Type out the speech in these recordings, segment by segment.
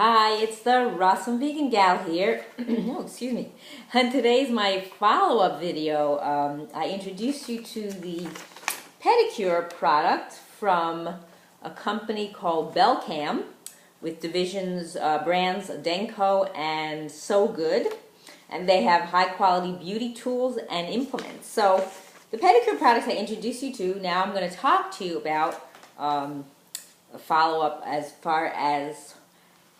Hi, it's the Rawesome Vegan Gal here. Oh, excuse me. And today's my follow-up video. I introduced you to the Pedicure product from a company called Belcam with divisions, brands Denco and Sow Good. And they have high-quality beauty tools and implements. So the Pedicure products I introduced you to, now I'm going to talk to you about a follow-up as far as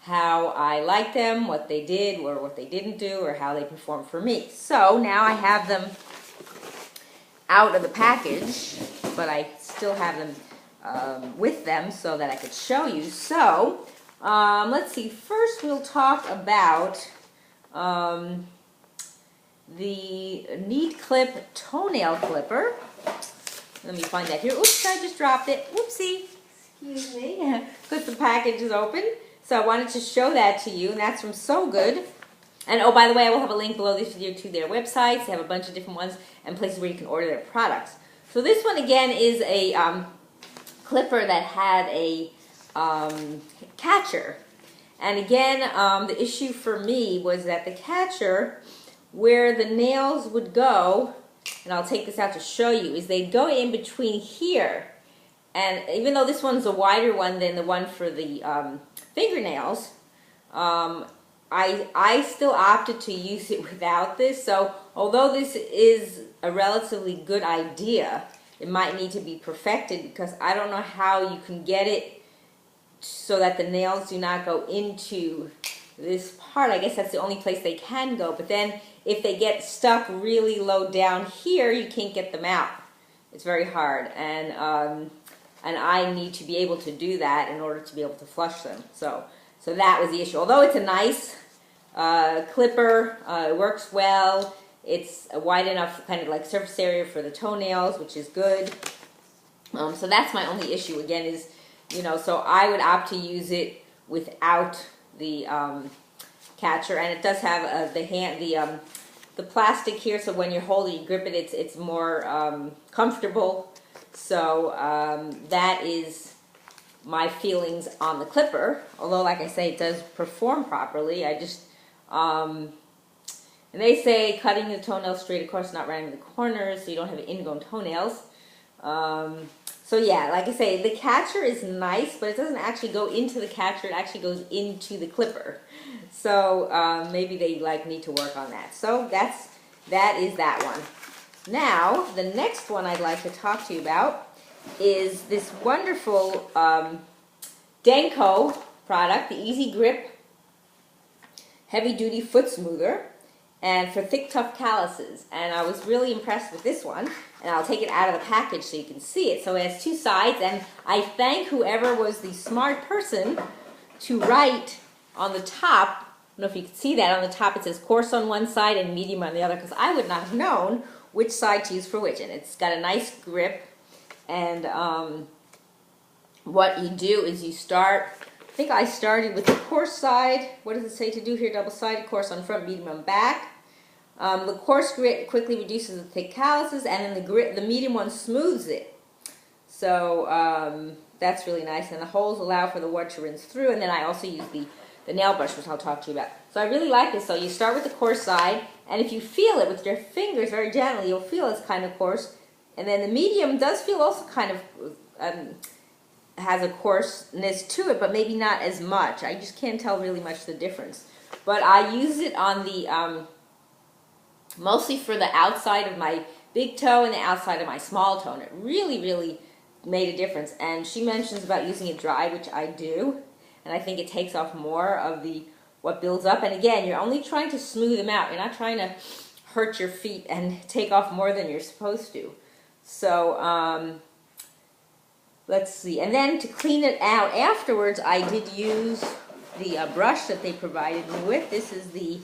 how I like them, what they did or what they didn't do, or how they performed for me. So now I have them out of the package, but I still have them with them so that I could show you. So let's see, first we'll talk about the Neat Clip Toenail Clipper. Let me find that here. Oops, I just dropped it. Whoopsie. Excuse me. Because the package is open. So I wanted to show that to you, and that's from Sow Good. And oh, by the way, I will have a link below this video to their websites. They have a bunch of different ones and places where you can order their products. So this one, again, is a clipper that had a catcher. And again, the issue for me was that the catcher, where the nails would go, and I'll take this out to show you, is they'd go in between here. And even though this one's a wider one than the one for the fingernails, I still opted to use it without this. So although this is a relatively good idea, it might need to be perfected, because I don't know how you can get it so that the nails do not go into this part. I guess that's the only place they can go. But then if they get stuck really low down here, you can't get them out. It's very hard. And I need to be able to do that in order to be able to flush them. So that was the issue. Although it's a nice clipper, it works well. It's a wide enough kind of like surface area for the toenails, which is good. So that's my only issue. Again, is so I would opt to use it without the catcher, and it does have the plastic here, so when you hold it, you grip it, it's more comfortable. So that is my feelings on the clipper. Although, like I say, it does perform properly. I just, and they say cutting the toenail straight, of course, not rounding the corners, so you don't have ingrown toenails. So yeah, like I say, the catcher is nice, but it doesn't actually go into the catcher. It actually goes into the clipper. So maybe they need to work on that. So that is that one. Now, the next one I'd like to talk to you about is this wonderful Denco product, the Easy Grip Heavy Duty Foot Smoother, and for thick, tough calluses. And I was really impressed with this one, and I'll take it out of the package so you can see it. So it has two sides, and I thank whoever was the smart person to write on the top. I don't know if you can see that. On the top it says coarse on one side and medium on the other, because I would not have known which side to use for which. And it's got a nice grip, and what you do is you start, I think I started with the coarse side. What does it say to do here? Double-sided, coarse on front, medium on back. The coarse grit quickly reduces the thick calluses, and then the medium one smooths it. So that's really nice, and the holes allow for the water to rinse through. And then I also use the nail brush, which I'll talk to you about. So I really like this. So you start with the coarse side, and if you feel it with your fingers very gently, you'll feel it's kind of coarse. And then the medium does feel also kind of has a coarseness to it, but maybe not as much. I just can't tell really much the difference. But I use it on the mostly for the outside of my big toe and the outside of my small toe, and it really, really made a difference. And she mentions about using it dry, which I do, and I think it takes off more of what builds up. And again, you're only trying to smooth them out. You're not trying to hurt your feet and take off more than you're supposed to. So let's see. And then to clean it out afterwards, I did use the brush that they provided me with. This is the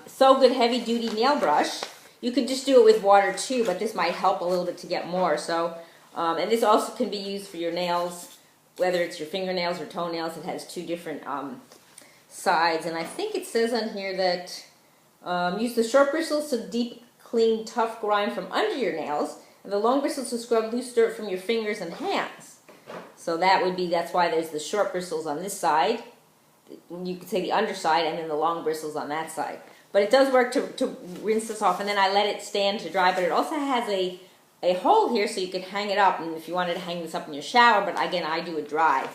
Sow Good Heavy Duty Nail Brush. You could just do it with water too, but this might help a little bit to get more. So, and this also can be used for your nails, whether it's your fingernails or toenails. It has two different sides, and I think it says on here that use the short bristles to deep clean tough grime from under your nails, and the long bristles to scrub loose dirt from your fingers and hands. So that's why there's the short bristles on this side, you could say the underside, and then the long bristles on that side. But it does work to rinse this off, and then I let it stand to dry. But it also has a hole here so you can hang it up, and if you wanted to hang this up in your shower, but again, I do it dry.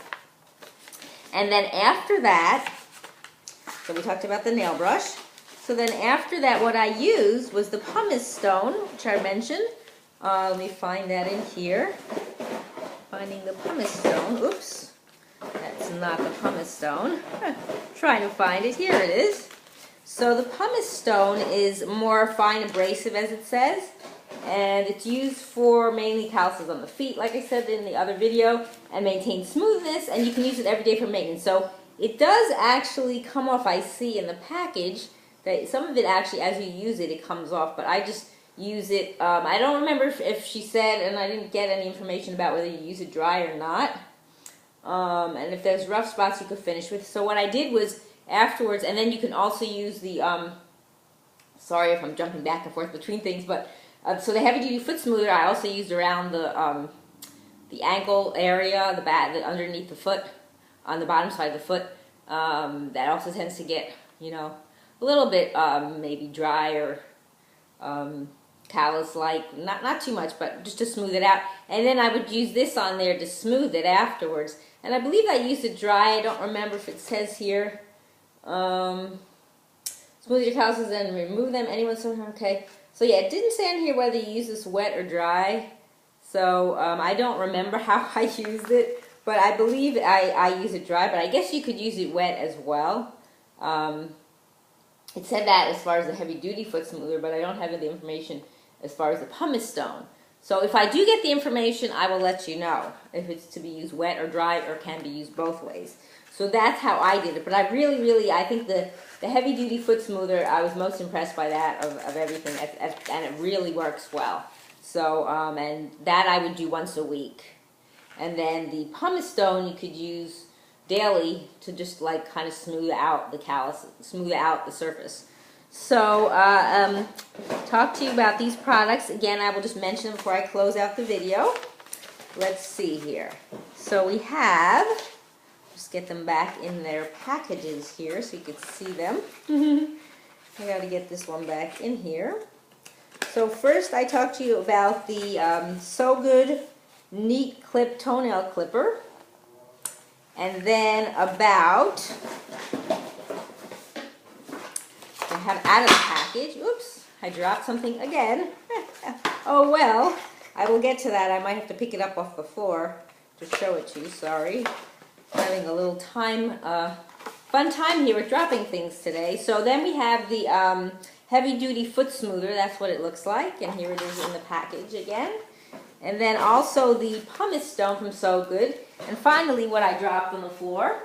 And then after that, so we talked about the nail brush. So then after that, what I used was the Pumice Stone, which I mentioned. Let me find that in here. Finding the Pumice Stone. Oops, that's not the Pumice Stone. Trying to find it. Here it is. So the Pumice Stone is more fine abrasive, as it says, and it's used for mainly calluses on the feet, like I said in the other video, and maintain smoothness, and you can use it every day for maintenance. So it does actually come off. I see in the package that some of it actually, as you use it, it comes off, but I just use it. I don't remember if she said, and I didn't get any information about whether you use it dry or not, and if there's rough spots you could finish with. So what I did was afterwards, and then you can also use the, sorry if I'm jumping back and forth between things, but so the heavy duty foot smoother I also used around the ankle area, the underneath the foot, on the bottom side of the foot. That also tends to get, you know, a little bit maybe dry or callus-like, not too much, but just to smooth it out. And then I would use this on there to smooth it afterwards. And I believe I used it dry. I don't remember if it says here. Smooth your calluses and remove them. Anyone so okay. So yeah, it didn't say on here whether you use this wet or dry. So I don't remember how I used it, but I believe I use it dry. But I guess you could use it wet as well. It said that as far as the heavy duty foot smoother, but I don't have the information as far as the Pumice Stone. So if I do get the information, I will let you know if it's to be used wet or dry or can be used both ways. So that's how I did it. But I really, I think the heavy duty foot smoother, I was most impressed by that of everything, and it really works well. So, and that I would do once a week. And then the Pumice Stone you could use daily to just like kind of smooth out the callus, smooth out the surface. So, talk to you about these products. Again, I will just mention them before I close out the video. Let's see here. So we have, just get them back in their packages here so you can see them. I got to get this one back in here. So first I talked to you about the Sow Good Neat Clip Toenail Clipper. And then about, I have out of the package, oops, I dropped something again. Oh well, I will get to that. I might have to pick it up off the floor to show it to you, sorry. Having a little time, fun time here with dropping things today. So then we have the heavy duty foot smoother, that's what it looks like, and here it is in the package again. And then also the Pumice Stone from Sow Good. And finally, what I dropped on the floor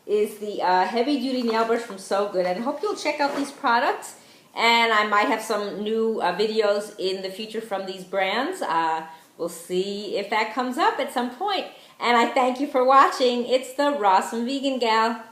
is the heavy duty nail brush from Sow Good. And I hope you'll check out these products. And I might have some new videos in the future from these brands. We'll see if that comes up at some point. And I thank you for watching. It's the Rawesome Vegan Gal.